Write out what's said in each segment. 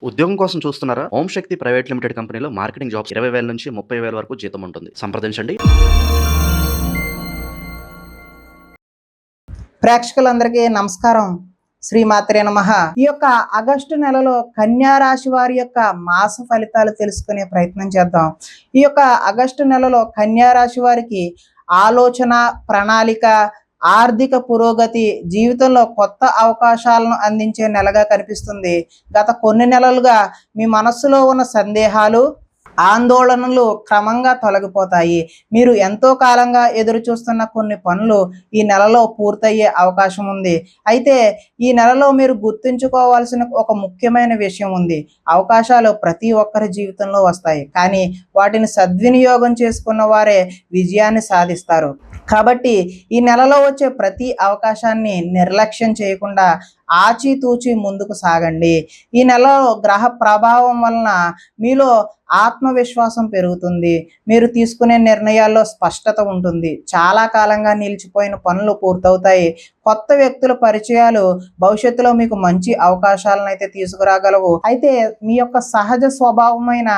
ఉద్యోగం కోసం చూస్తున్నారా? ఓం శక్తి ప్రైవేట్ లిమిటెడ్ కంపెనీలో మార్కెటింగ్ జాబ్స్ 20,000 నుంచి 30,000 వరకు జీతం ఉంటుంది. సంప్రదించండి. ప్రేక్షకులందరికీ నమస్కారం. శ్రీమాత్రే నమః. ఈ యొక్క ఆగస్టు నెలలో కన్యా రాశి వారి యొక్క మాస ఫలితాలు తెలుసుకునే ప్రయత్నం చేద్దాం. ఈ యొక్క ఆగస్టు నెలలో కన్యా రాశి వారికి ఆలోచన, ప్రణాళిక, ఆర్థిక పురోగతి, జీవితంలో కొత్త అవకాశాలను అందించే నెలగా కనిపిస్తుంది. గత కొన్ని నెలలుగా మీ మనస్సులో ఉన్న సందేహాలు, ఆందోళనలు క్రమంగా తొలగిపోతాయి. మీరు ఎంతో కాలంగా ఎదురు చూస్తున్న కొన్ని పనులు ఈ నెలలో పూర్తయ్యే అవకాశం ఉంది. అయితే ఈ నెలలో మీరు గుర్తుంచుకోవాల్సిన ఒక ముఖ్యమైన విషయం ఉంది. అవకాశాలు ప్రతి ఒక్కరి జీవితంలో వస్తాయి, కానీ వాటిని సద్వినియోగం చేసుకున్న వారే విజయాన్ని సాధిస్తారు. కాబట్టి ఈ నెలలో వచ్చే ప్రతి అవకాశాన్ని నిర్లక్ష్యం చేయకుండా ఆచితూచి ముందుకు సాగండి. ఈ నెలలో గ్రహ ప్రభావం వలన మీలో ఆత్మవిశ్వాసం పెరుగుతుంది. మీరు తీసుకునే నిర్ణయాల్లో స్పష్టత ఉంటుంది. చాలా కాలంగా నిలిచిపోయిన పనులు పూర్తవుతాయి. కొత్త వ్యక్తుల పరిచయాలు భవిష్యత్తులో మీకు మంచి అవకాశాలను అయితే తీసుకురాగలవు. అయితే మీ యొక్క సహజ స్వభావమైన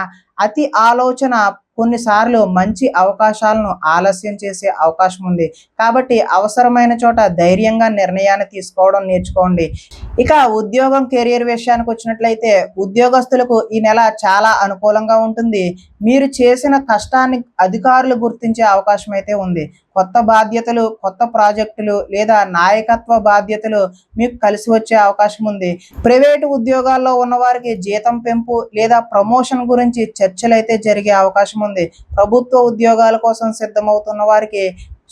అతి ఆలోచన కొన్నిసార్లు మంచి అవకాశాలను ఆలస్యం చేసే అవకాశం ఉంది. కాబట్టి అవసరమైన చోట ధైర్యంగా నిర్ణయాన్ని తీసుకోవడం నేర్చుకోండి. ఇక ఉద్యోగం, కెరియర్ విషయానికి వచ్చినట్లయితే ఉద్యోగస్తులకు ఈ నెల చాలా అనుకూలంగా ఉంటుంది. మీరు చేసిన కష్టాన్ని అధికారులు గుర్తించే అవకాశం అయితే ఉంది. కొత్త బాధ్యతలు, కొత్త ప్రాజెక్టులు లేదా నాయకత్వ బాధ్యతలు మీకు కలిసి వచ్చే అవకాశం ఉంది. ప్రైవేటు ఉద్యోగాల్లో ఉన్నవారికి జీతం పెంపు లేదా ప్రమోషన్ గురించి చర్చలు అయితే జరిగే అవకాశం ఉంది. ప్రభుత్వ ఉద్యోగాల కోసం సిద్ధమవుతున్న వారికి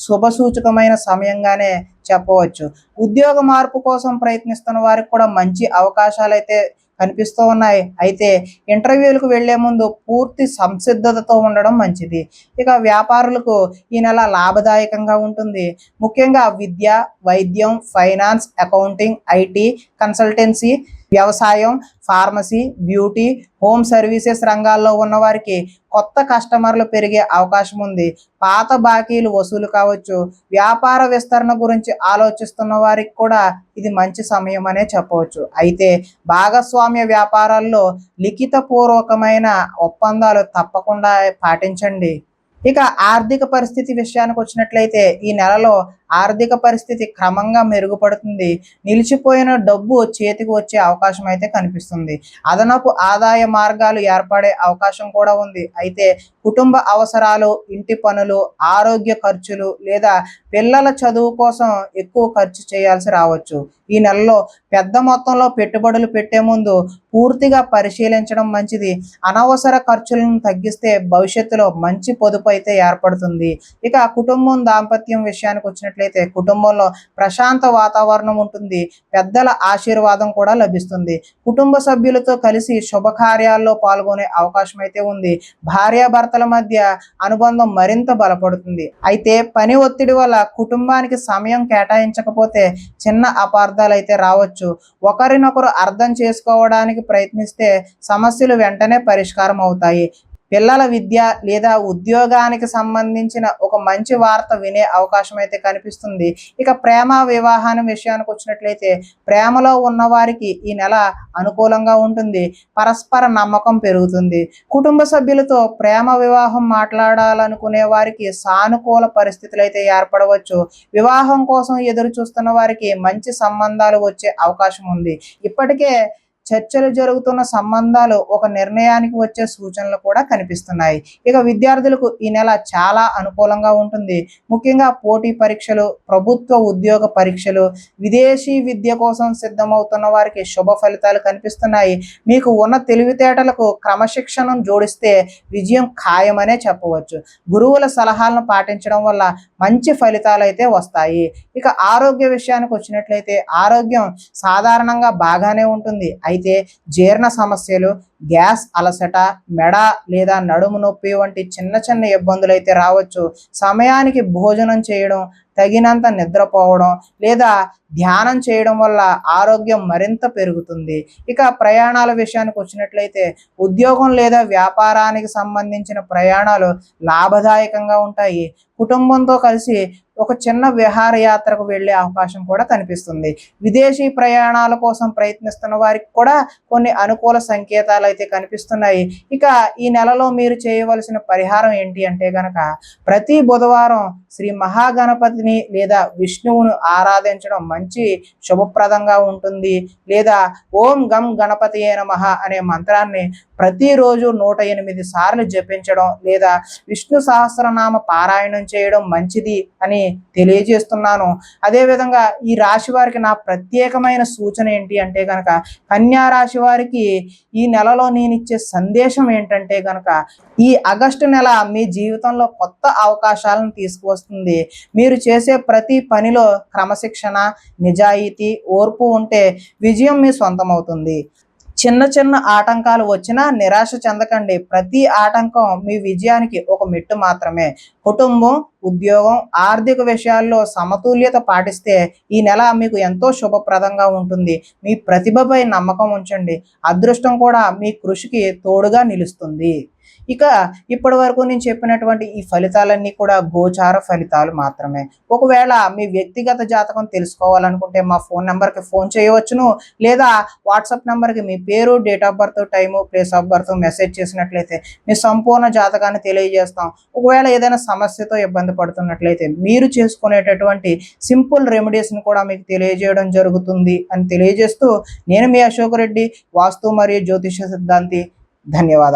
శుభసూచకమైన సమయంగానే చెప్పవచ్చు. ఉద్యోగ మార్పు కోసం ప్రయత్నిస్తున్న వారికి కూడా మంచి అవకాశాలు అయితే కనిపిస్తూ ఉన్నాయి. అయితే ఇంటర్వ్యూలకు వెళ్లే ముందు పూర్తి సంసిద్ధతతో ఉండడం మంచిది. ఇక వ్యాపారులకు ఈ నెల లాభదాయకంగా ఉంటుంది. ముఖ్యంగా విద్య, వైద్యం, ఫైనాన్స్, అకౌంటింగ్, ఐటీ, కన్సల్టెన్సీ, వ్యవసాయం, ఫార్మసీ, బ్యూటీ, హోమ్ సర్వీసెస్ రంగాల్లో ఉన్నవారికి కొత్త కస్టమర్లు పెరిగే అవకాశం ఉంది. పాత బాకీలు వసూలు కావచ్చు. వ్యాపార విస్తరణ గురించి ఆలోచిస్తున్న వారికి కూడా ఇది మంచి సమయం అనే చెప్పవచ్చు. అయితే భాగస్వామ్య వ్యాపారాల్లో లిఖితపూర్వకమైన ఒప్పందాలు తప్పకుండా పాటించండి. ఇక ఆర్థిక పరిస్థితి విషయానికి వచ్చినట్లయితే ఈ నెలలో ఆర్థిక పరిస్థితి క్రమంగా మెరుగుపడుతుంది. నిలిచిపోయిన డబ్బు చేతికి వచ్చే అవకాశం అయితే కనిపిస్తుంది. అదనపు ఆదాయ మార్గాలు ఏర్పడే అవకాశం కూడా ఉంది. అయితే కుటుంబ అవసరాలు, ఇంటి పనులు, ఆరోగ్య ఖర్చులు లేదా పిల్లల చదువు కోసం ఎక్కువ ఖర్చు చేయాల్సి రావచ్చు. ఈ నెలలో పెద్ద మొత్తంలో పెట్టుబడులు పెట్టే ముందు పూర్తిగా పరిశీలించడం మంచిది. అనవసర ఖర్చులను తగ్గిస్తే భవిష్యత్తులో మంచి పొదుపు అయితే ఏర్పడుతుంది. ఇక కుటుంబం, దాంపత్యం విషయానికి వచ్చినట్లయితే కుటుంబంలో ప్రశాంత వాతావరణం ఉంటుంది. పెద్దల ఆశీర్వాదం కూడా లభిస్తుంది. కుటుంబ సభ్యులతో కలిసి శుభకార్యాల్లో పాల్గొనే అవకాశం అయితే ఉంది. భార్యాభర్తల మధ్య అనుబంధం మరింత బలపడుతుంది. అయితే పని ఒత్తిడి వల్ల కుటుంబానికి సమయం కేటాయించకపోతే చిన్న అపార్థాలు అయితే రావచ్చు. ఒకరినొకరు అర్థం చేసుకోవడానికి ప్రయత్నిస్తే సమస్యలు వెంటనే పరిష్కారం అవుతాయి. పిల్లల విద్య లేదా ఉద్యోగానికి సంబంధించిన ఒక మంచి వార్త వినే అవకాశం అయితే కనిపిస్తుంది. ఇక ప్రేమ, వివాహాన్ని విషయానికి వచ్చినట్లయితే ప్రేమలో ఉన్నవారికి ఈ నెల అనుకూలంగా ఉంటుంది. పరస్పర నమ్మకం పెరుగుతుంది. కుటుంబ సభ్యులతో ప్రేమ వివాహం మాట్లాడాలనుకునే వారికి సానుకూల పరిస్థితులు అయితే ఏర్పడవచ్చు. వివాహం కోసం ఎదురు చూస్తున్న వారికి మంచి సంబంధాలు వచ్చే అవకాశం ఉంది. ఇప్పటికే చర్చలు జరుగుతున్న సంబంధాలు ఒక నిర్ణయానికి వచ్చే సూచనలు కూడా కనిపిస్తున్నాయి. ఇక విద్యార్థులకు ఈ నెల చాలా అనుకూలంగా ఉంటుంది. ముఖ్యంగా పోటీ పరీక్షలు, ప్రభుత్వ ఉద్యోగ పరీక్షలు, విదేశీ విద్య కోసం సిద్ధమవుతున్న వారికి శుభ ఫలితాలు కనిపిస్తున్నాయి. మీకు ఉన్న తెలివితేటలకు క్రమశిక్షణను జోడిస్తే విజయం ఖాయమనే చెప్పవచ్చు. గురువుల సలహాలను పాటించడం వల్ల మంచి ఫలితాలు అయితే వస్తాయి. ఇక ఆరోగ్య విషయానికి వచ్చినట్లయితే ఆరోగ్యం సాధారణంగా బాగానే ఉంటుంది. అయితే జీర్ణ సమస్యలు, గ్యాస్, అలసట, మెడ లేదా నడుము నొప్పి వంటి చిన్న చిన్న ఇబ్బందులు అయితే రావచ్చు. సమయానికి భోజనం చేయడం, తగినంత నిద్రపోవడం లేదా ధ్యానం చేయడం వల్ల ఆరోగ్యం మరింత పెరుగుతుంది. ఇక ప్రయాణాల విషయానికి వచ్చినట్లయితే ఉద్యోగం లేదా వ్యాపారానికి సంబంధించిన ప్రయాణాలు లాభదాయకంగా ఉంటాయి. కుటుంబంతో కలిసి ఒక చిన్న విహారయాత్రకు వెళ్ళే అవకాశం కూడా కనిపిస్తుంది. విదేశీ ప్రయాణాల కోసం ప్రయత్నిస్తున్న వారికి కూడా కొన్ని అనుకూల సంకేతాలు అయితే కనిపిస్తున్నాయి. ఇక ఈ నెలలో మీరు చేయవలసిన పరిహారం ఏంటి అంటే గనక ప్రతి బుధవారం శ్రీ మహాగణపతిని లేదా విష్ణువును ఆరాధించడం మంచి శుభప్రదంగా ఉంటుంది. లేదా ఓం గం గణపతియే నమః అనే మంత్రాన్ని ప్రతిరోజు 108 సార్లు జపించడం లేదా విష్ణు సహస్రనామ పారాయణం చేయడం మంచిది అని తెలియజేస్తున్నాను. అదేవిధంగా ఈ రాశి వారికి నా ప్రత్యేకమైన సూచన ఏంటి అంటే కనుక కన్యా రాశి వారికి ఈ నెలలో నేను ఇచ్చే సందేశం ఏంటంటే కనుక ఈ ఆగస్టు నెల మీ జీవితంలో కొత్త అవకాశాలను తీసుకువస్తుంది. మీరు చేసే ప్రతి పనిలో క్రమశిక్షణ, నిజాయితీ, ఓర్పు ఉంటే విజయం మీ సొంతమవుతుంది. చిన్న చిన్న ఆటంకాలు వచ్చినా నిరాశ చెందకండి. ప్రతి ఆటంకం మీ విజయానికి ఒక మెట్టు మాత్రమే. కుటుంబం, ఉద్యోగం, ఆర్థిక విషయాల్లో సమతుల్యత పాటిస్తే ఈ నెల మీకు ఎంతో శుభప్రదంగా ఉంటుంది. మీ ప్రతిభపై నమ్మకం ఉంచండి. అదృష్టం కూడా మీ కృషికి తోడుగా నిలుస్తుంది. ఇక ఇప్పటి వరకు నేను చెప్పినటువంటి ఈ ఫలితాలన్నీ కూడా గోచార ఫలితాలు మాత్రమే. ఒకవేళ మీ వ్యక్తిగత జాతకం తెలుసుకోవాలనుకుంటే మా ఫోన్ నెంబర్కి ఫోన్ చేయవచ్చును. లేదా వాట్సాప్ నెంబర్కి మీ పేరు, date of birth, time, place of birth message చేసినట్లయితే మీ సంపూర్ణ జాతకాన్ని తెలియజేస్తాం. ఒకవేళ ఏదైనా సమస్యతో ఇబ్బంది పడుతున్నట్లయితే మీరు చేసుకునేటటువంటి సింపుల్ రెమెడీస్ని కూడా మీకు తెలియజేయడం జరుగుతుంది అని తెలియజేస్తూ నేను మీ అశోక్ రెడ్డి, వాస్తు మరియు జ్యోతిష సిద్ధాంతి. ధన్యవాదాలు.